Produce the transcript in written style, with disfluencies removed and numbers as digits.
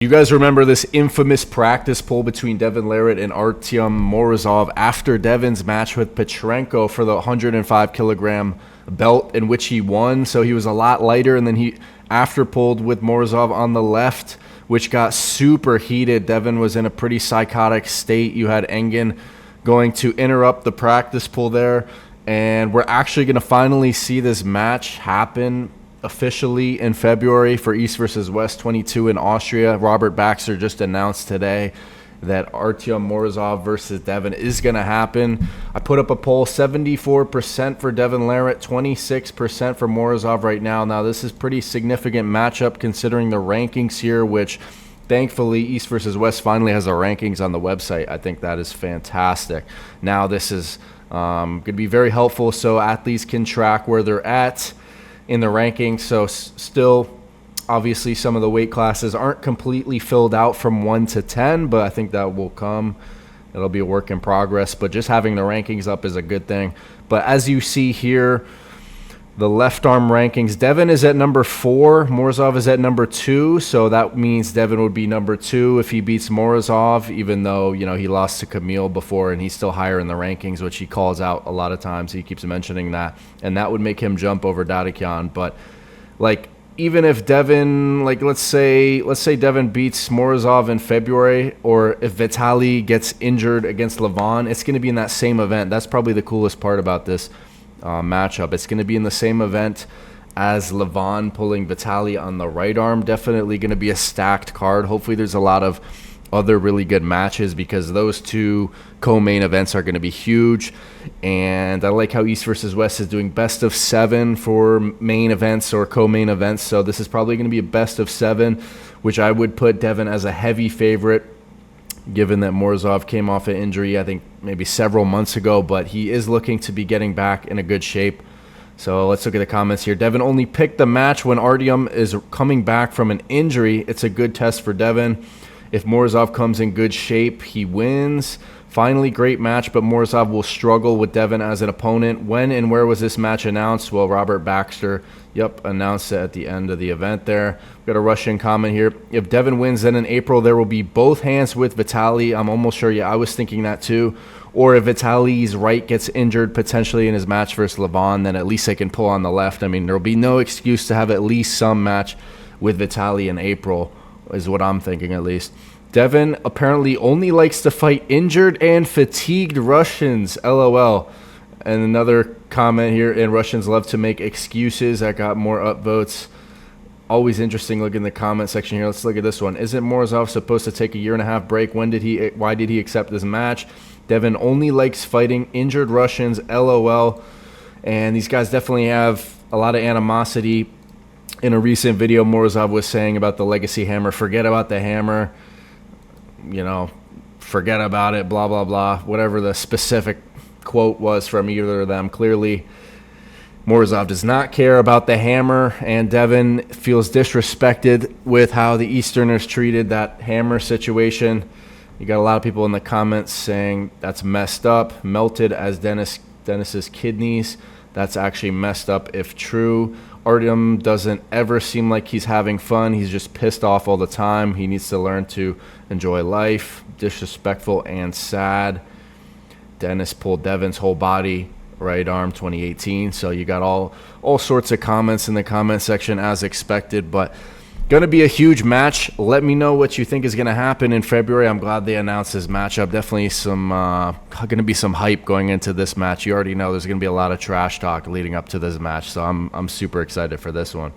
You guys remember this infamous practice poll between Devin Larratt and Artyom Morozov after Devin's match with Petrenko for the 105 kilogram belt, in which he won. So he was a lot lighter, and then he after pulled with Morozov on the left, which got super heated. Devin was in a pretty psychotic state. You had Engen going to interrupt the practice poll there, and we're actually going to finally see this match happen officially in February for East versus West 22 in Austria. Robert Baxter just announced today that Artyom Morozov versus Devin is going to happen. I put up a poll, 74% for Devin Larratt, 26% for Morozov right now. Now, this is pretty significant matchup considering the rankings here, which thankfully East versus West finally has the rankings on the website. I think that is fantastic. Now, this is going to be very helpful so athletes can track where they're at in the rankings. So still, obviously, some of the weight classes aren't completely filled out from 1 to 10, but I think that will come. It'll be a work in progress, but just having the rankings up is a good thing. But as you see here, the left arm rankings, Devin is at number 4, Morozov is at number 2, so that means Devin would be number 2 if he beats Morozov, even though, you know, he lost to Camille before and he's still higher in the rankings, which he calls out a lot of times. He keeps mentioning that, and that would make him jump over Dadikyan. But like, even if Devin, like let's say Devin beats Morozov in February, or if Vitaly gets injured against Levon, it's going to be in that same event. That's probably the coolest part about this matchup. It's going to be in the same event as Levon pulling Vitaly on the right arm. Definitely going to be a stacked card. Hopefully there's a lot of other really good matches, because those two co-main events are going to be huge. And I like how East versus West is doing best of 7 for main events or co-main events. So this is probably going to be a best of 7, which I would put Devin as a heavy favorite, given that Morozov came off an injury, I think maybe several months ago, but he is looking to be getting back in a good shape. So let's look at the comments here. Devin only picked the match when Artyom is coming back from an injury. It's a good test for Devin. If Morozov comes in good shape, he wins. Finally, great match, but Morozov will struggle with Devin as an opponent. When and where was this match announced? Well, Robert Baxter, announced it at the end of the event there. We've got a Russian comment here. If Devin wins, then in April there will be both hands with Vitaly. I'm almost sure, I was thinking that too. Or if Vitaly's right gets injured potentially in his match versus Levon, then at least they can pull on the left. I mean, there will be no excuse to have at least some match with Vitaly in April, is what I'm thinking at least. Devin apparently only likes to fight injured and fatigued Russians, LOL. And another comment here, and Russians love to make excuses. That got more upvotes. Always interesting look in the comment section here. Let's look at this one. Isn't Morozov supposed to take a 1.5-year break? Why did he accept this match? Devin only likes fighting injured Russians, LOL. And these guys definitely have a lot of animosity. In a recent video, Morozov was saying about the legacy hammer, forget about the hammer, forget about it, blah, blah, blah, whatever the specific quote was from either of them. Clearly, Morozov does not care about the hammer, and Devin feels disrespected with how the Easterners treated that hammer situation. You got a lot of people in the comments saying that's messed up, melted as Dennis's kidneys. That's actually messed up if true. Artyom doesn't ever seem like he's having fun. He's just pissed off all the time. He needs to learn to enjoy life. Disrespectful and sad. Dennis pulled Devin's whole body, right arm, 2018. So you got all sorts of comments in the comment section as expected, but going to be a huge match. Let me know what you think is going to happen in February. I'm glad they announced this matchup. Definitely some going to be some hype going into this match. You already know there's going to be a lot of trash talk leading up to this match, so I'm super excited for this one.